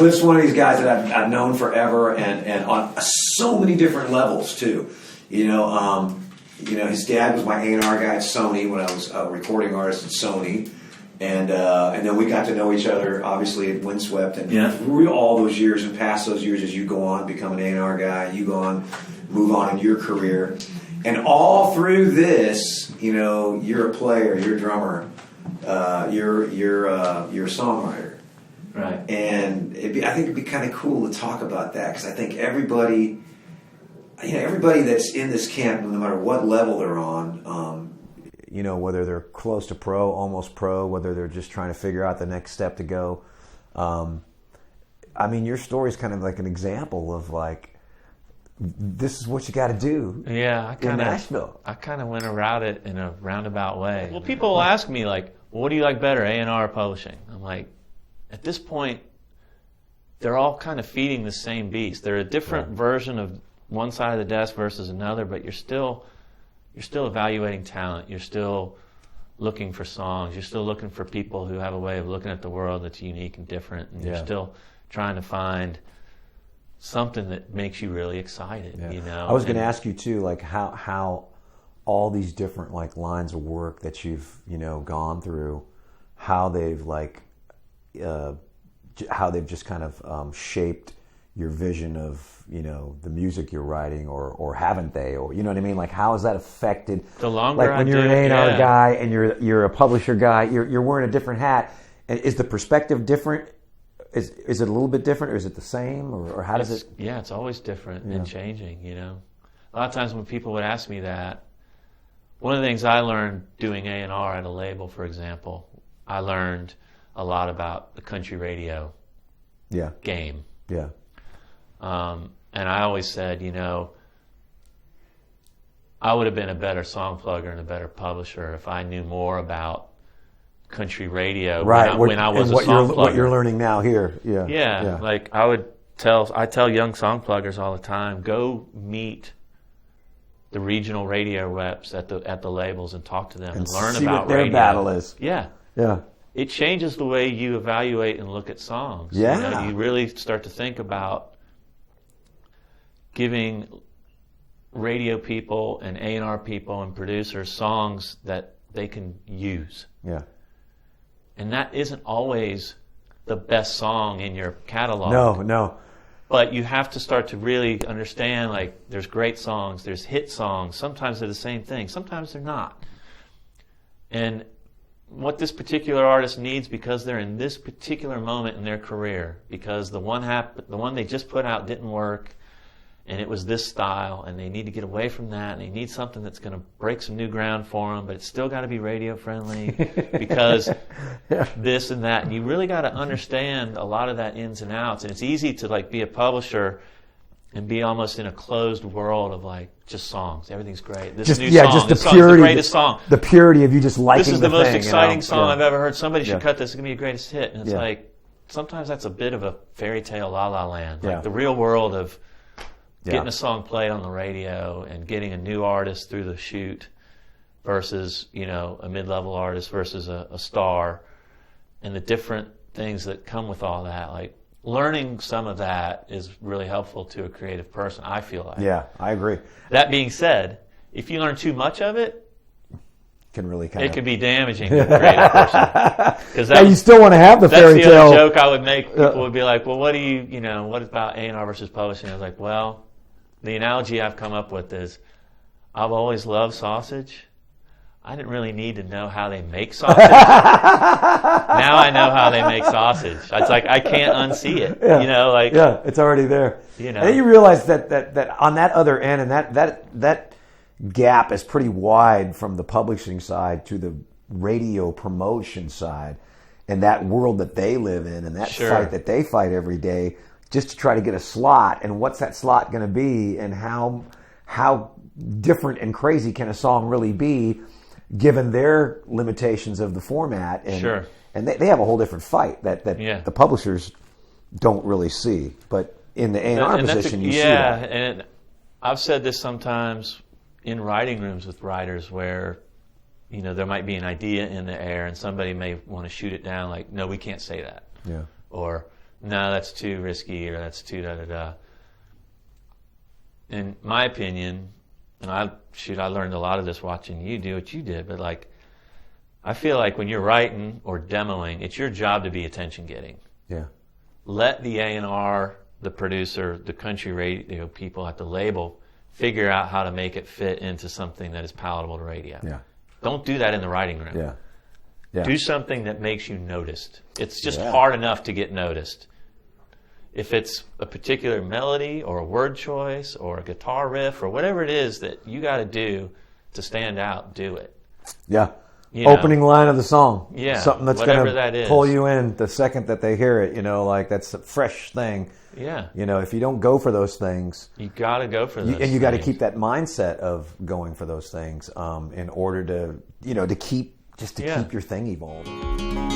Cliff's one of these guys that I've known forever, and on so many different levels too. You know, his dad was my A&R guy at Sony when I was a recording artist at Sony, and then we got to know each other obviously at Windswept, and through all those years and past those years, as you go on, become an A&R guy, you go on, move on in your career, and all through this, you know, you're a player, you're a drummer, you're a songwriter. Right. And I think it'd be kind of cool to talk about that, because I think everybody that's in this camp, no matter what level they're on, you know, whether they're close to pro, almost pro, whether they're just trying to figure out the next step to go. I mean, your story is kind of like an example of like, this is what you got to do. Yeah, in Nashville. I kind of went around it in a roundabout way. Well, people will ask me like, well, what do you like better, A&R or publishing? I'm like, at this point, they're all kind of feeding the same beast. They're a different version of one side of the desk versus another, but you're still evaluating talent. You're still looking for songs. You're still looking for people who have a way of looking at the world that's unique and different. And you're still trying to find something that makes you really excited. You know. I was going to ask you too, like how all these different like lines of work that you've gone through, how they've just kind of shaped your vision of the music you're writing, or haven't they, or you know what I mean? Like, how has that affected? The longer like when you're an A&R guy and you're a publisher guy, you're wearing a different hat. And is the perspective different? Is it a little bit different, or is it the same, or how does it? Yeah, it's always different and changing. You know, a lot of times when people would ask me that, one of the things I learned doing A&R at a label, for example, I learned a lot about the country radio game. Yeah. And I always said, I would have been a better song plugger and a better publisher if I knew more about country radio when I was a song plugger. What you're learning now here. Yeah. Like I tell young song pluggers all the time, go meet the regional radio reps at the labels and talk to them and learn see about what their radio. battle is. Yeah. It changes the way you evaluate and look at songs. Yeah. You really start to think about giving radio people and A&R people and producers songs that they can use. Yeah. And that isn't always the best song in your catalog. No. But you have to start to really understand, like, there's great songs, there's hit songs. Sometimes they're the same thing. Sometimes they're not. And what this particular artist needs, because they're in this particular moment in their career, because the one they just put out didn't work, and it was this style, and they need to get away from that, and they need something that's going to break some new ground for them, but it's still got to be radio friendly because this and that. And you really got to understand a lot of that ins and outs. And it's easy to like be a publisher and be almost in a closed world of like just songs. Everything's great. This new song, this song is the greatest song. The purity of you just liking this is the thing, most exciting song I've ever heard. Somebody should cut this. It's going to be the greatest hit. And it's like sometimes that's a bit of a fairy tale La La Land. Like the real world of getting a song played on the radio and getting a new artist through the shoot versus, a mid-level artist versus a star, and the different things that come with all that. Like, learning some of that is really helpful to a creative person, I feel like. Yeah, I agree. That being said, if you learn too much of it, it can be damaging to a creative person. Because you still want to have the fairy tale. That's the other joke I would make. People would be like, well, what about A&R versus publishing? I was like, well, the analogy I've come up with is I've always loved sausage. I didn't really need to know how they make sausage. Now I know how they make sausage. It's like I can't unsee it. It's already there. And then you realize that on that other end, and that gap is pretty wide from the publishing side to the radio promotion side, and that world that they live in, and that fight that they fight every day, just to try to get a slot, and what's that slot going to be, and how different and crazy can a song really be, given their limitations of the format. And, and they have a whole different fight that the publishers don't really see. But in the A&R position, you see that. Yeah, and I've said this sometimes in writing rooms with writers where, there might be an idea in the air and somebody may want to shoot it down like, no, we can't say that. Yeah. Or no, that's too risky, or that's too da-da-da. In my opinion, and I learned a lot of this watching you do what you did, but like, I feel like when you're writing or demoing, it's your job to be attention getting. Yeah. Let the A&R, the producer, the country radio people at the label figure out how to make it fit into something that is palatable to radio. Yeah. Don't do that in the writing room. Yeah. Yeah. Do something that makes you noticed. It's just hard enough to get noticed. If it's a particular melody or a word choice or a guitar riff or whatever it is that you got to do to stand out, do it. Yeah. You know? Opening line of the song. Yeah. Something that's going to pull you in the second that they hear it, like that's a fresh thing. Yeah. If you don't go for those things, you got to go for those and you got to keep that mindset of going for those things in order to, to keep your thing evolving.